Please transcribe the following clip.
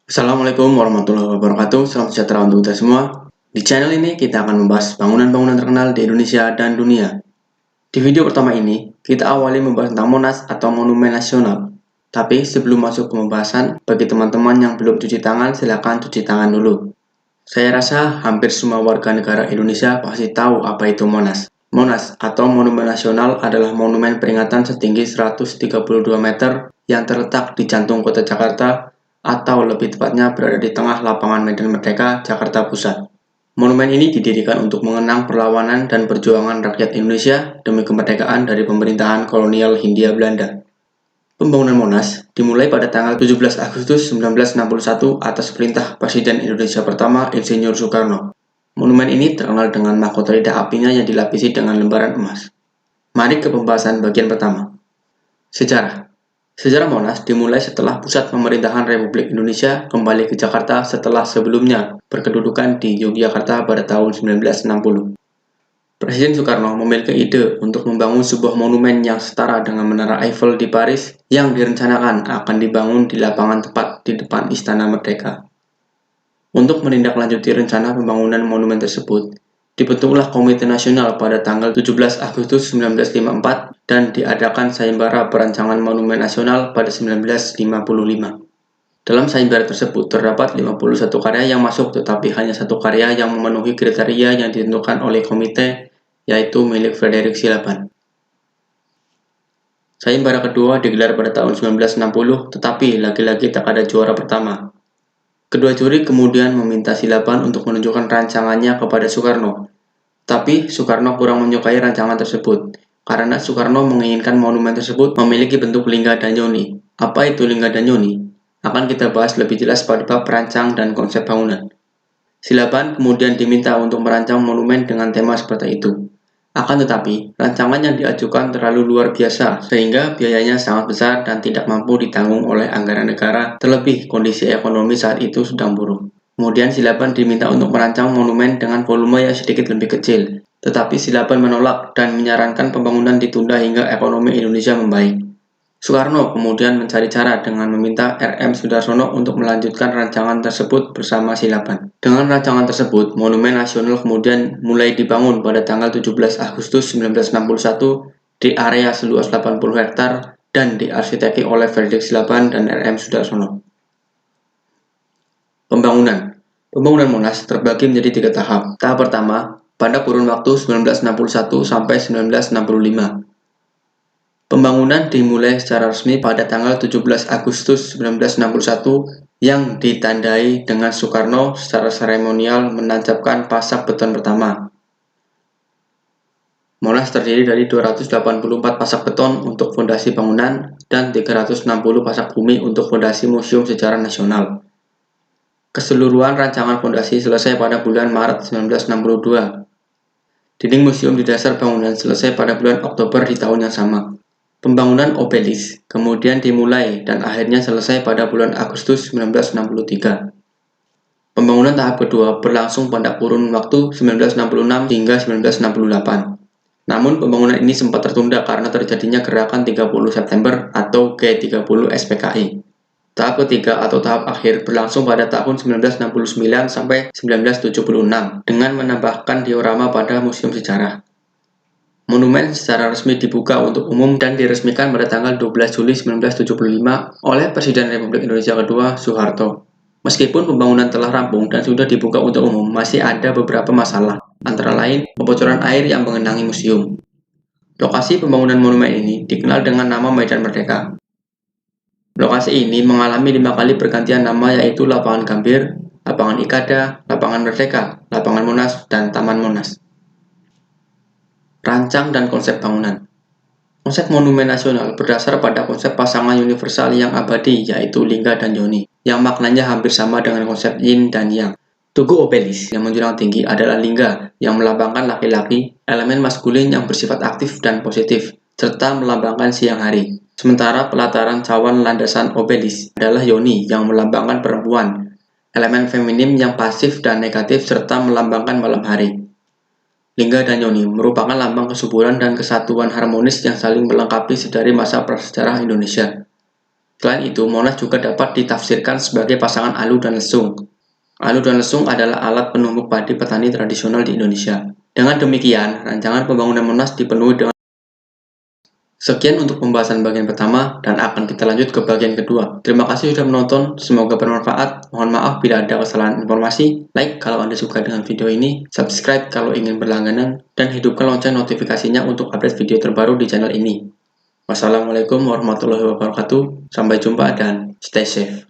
Assalamualaikum warahmatullahi wabarakatuh. Salam sejahtera untuk kita semua. Di channel ini kita akan membahas bangunan-bangunan terkenal di Indonesia dan dunia. Di video pertama ini, kita awali membahas tentang Monas atau Monumen Nasional. Tapi sebelum masuk ke pembahasan, bagi teman-teman yang belum cuci tangan, silakan cuci tangan dulu. Saya rasa hampir semua warga negara Indonesia pasti tahu apa itu Monas. Monas atau Monumen Nasional adalah monumen peringatan setinggi 132 meter yang terletak di jantung kota Jakarta, atau lebih tepatnya berada di tengah lapangan Medan Merdeka, Jakarta Pusat. Monumen ini didirikan untuk mengenang perlawanan dan perjuangan rakyat Indonesia demi kemerdekaan dari pemerintahan kolonial Hindia Belanda. Pembangunan Monas dimulai pada tanggal 17 Agustus 1961 atas perintah Presiden Indonesia pertama Insinyur Soekarno. Monumen ini terkenal dengan mahkota lidah apinya yang dilapisi dengan lembaran emas. Mari ke pembahasan bagian pertama. Sejarah. Sejarah Monas dimulai setelah pusat pemerintahan Republik Indonesia kembali ke Jakarta setelah sebelumnya berkedudukan di Yogyakarta pada tahun 1960. Presiden Soekarno memiliki ide untuk membangun sebuah monumen yang setara dengan Menara Eiffel di Paris yang direncanakan akan dibangun di lapangan tepat di depan Istana Merdeka. Untuk menindaklanjuti rencana pembangunan monumen tersebut, dibentuklah Komite Nasional pada tanggal 17 Agustus 1954 dan diadakan sayembara perancangan Monumen Nasional pada 1955. Dalam sayembara tersebut terdapat 51 karya yang masuk, tetapi hanya satu karya yang memenuhi kriteria yang ditentukan oleh komite, yaitu milik Frederick Silaban. Sayembara kedua digelar pada tahun 1960, tetapi lagi-lagi tak ada juara pertama. Kedua juri kemudian meminta Silaban untuk menunjukkan rancangannya kepada Soekarno. Tapi Soekarno kurang menyukai rancangan tersebut, karena Soekarno menginginkan monumen tersebut memiliki bentuk lingga dan yoni. Apa itu lingga dan yoni? Akan kita bahas lebih jelas pada bab perancang dan konsep bangunan. Silaban kemudian diminta untuk merancang monumen dengan tema seperti itu. Akan tetapi, rancangan yang diajukan terlalu luar biasa, sehingga biayanya sangat besar dan tidak mampu ditanggung oleh anggaran negara, terlebih kondisi ekonomi saat itu sedang buruk. Kemudian Silaban diminta untuk merancang monumen dengan volume yang sedikit lebih kecil, tetapi Silaban menolak dan menyarankan pembangunan ditunda hingga ekonomi Indonesia membaik. Soekarno kemudian mencari cara dengan meminta R.M. Sudarsono untuk melanjutkan rancangan tersebut bersama Silaban. Dengan rancangan tersebut, Monumen Nasional kemudian mulai dibangun pada tanggal 17 Agustus 1961 di area seluas 80 hektar dan diarsiteki oleh Frederick Silaban dan R.M. Sudarsono. Pembangunan Monas terbagi menjadi 3 tahap. Tahap pertama, pada kurun waktu 1961 sampai 1965. Pembangunan dimulai secara resmi pada tanggal 17 Agustus 1961 yang ditandai dengan Soekarno secara seremonial menancapkan pasak beton pertama. Monas terdiri dari 284 pasak beton untuk fondasi bangunan dan 360 pasak bumi untuk fondasi Museum Sejarah Nasional. Keseluruhan rancangan fondasi selesai pada bulan Maret 1962. Dinding museum di dasar bangunan selesai pada bulan Oktober di tahun yang sama. Pembangunan obelis kemudian dimulai dan akhirnya selesai pada bulan Agustus 1963. Pembangunan tahap kedua berlangsung pada kurun waktu 1966 hingga 1968. Namun pembangunan ini sempat tertunda karena terjadinya gerakan 30 September atau G30 SPKI. Tahap ketiga atau tahap akhir berlangsung pada tahun 1969 sampai 1976 dengan menambahkan diorama pada Museum Sejarah. Monumen secara resmi dibuka untuk umum dan diresmikan pada tanggal 12 Juli 1975 oleh Presiden Republik Indonesia kedua Soeharto. Meskipun pembangunan telah rampung dan sudah dibuka untuk umum, masih ada beberapa masalah, antara lain kebocoran air yang mengenangi museum. Lokasi pembangunan monumen ini dikenal dengan nama Medan Merdeka. Lokasi ini mengalami 5 kali pergantian nama, yaitu Lapangan Gambir, Lapangan Ikada, Lapangan Merdeka, Lapangan Monas, dan Taman Monas. Rancang dan konsep bangunan. Konsep monumen nasional berdasar pada konsep pasangan universal yang abadi, yaitu lingga dan yoni, yang maknanya hampir sama dengan konsep yin dan yang. Tugu obelis yang menjulang tinggi adalah lingga yang melambangkan laki-laki, elemen maskulin yang bersifat aktif dan positif, serta melambangkan siang hari. Sementara pelataran cawan landasan obelis adalah yoni yang melambangkan perempuan, elemen feminim yang pasif dan negatif, serta melambangkan malam hari. Lingga dan yoni merupakan lambang kesuburan dan kesatuan harmonis yang saling melengkapi sedari masa prasejarah Indonesia. Selain itu, Monas juga dapat ditafsirkan sebagai pasangan Alu dan Lesung. Alu dan Lesung adalah alat penumbuk padi petani tradisional di Indonesia. Dengan demikian, rancangan pembangunan Monas dipenuhi dengan. Sekian untuk pembahasan bagian pertama, dan akan kita lanjut ke bagian kedua. Terima kasih sudah menonton, semoga bermanfaat. Mohon maaf bila ada kesalahan informasi. Like kalau Anda suka dengan video ini, subscribe kalau ingin berlangganan, dan hidupkan lonceng notifikasinya untuk update video terbaru di channel ini. Wassalamualaikum warahmatullahi wabarakatuh. Sampai jumpa dan stay safe.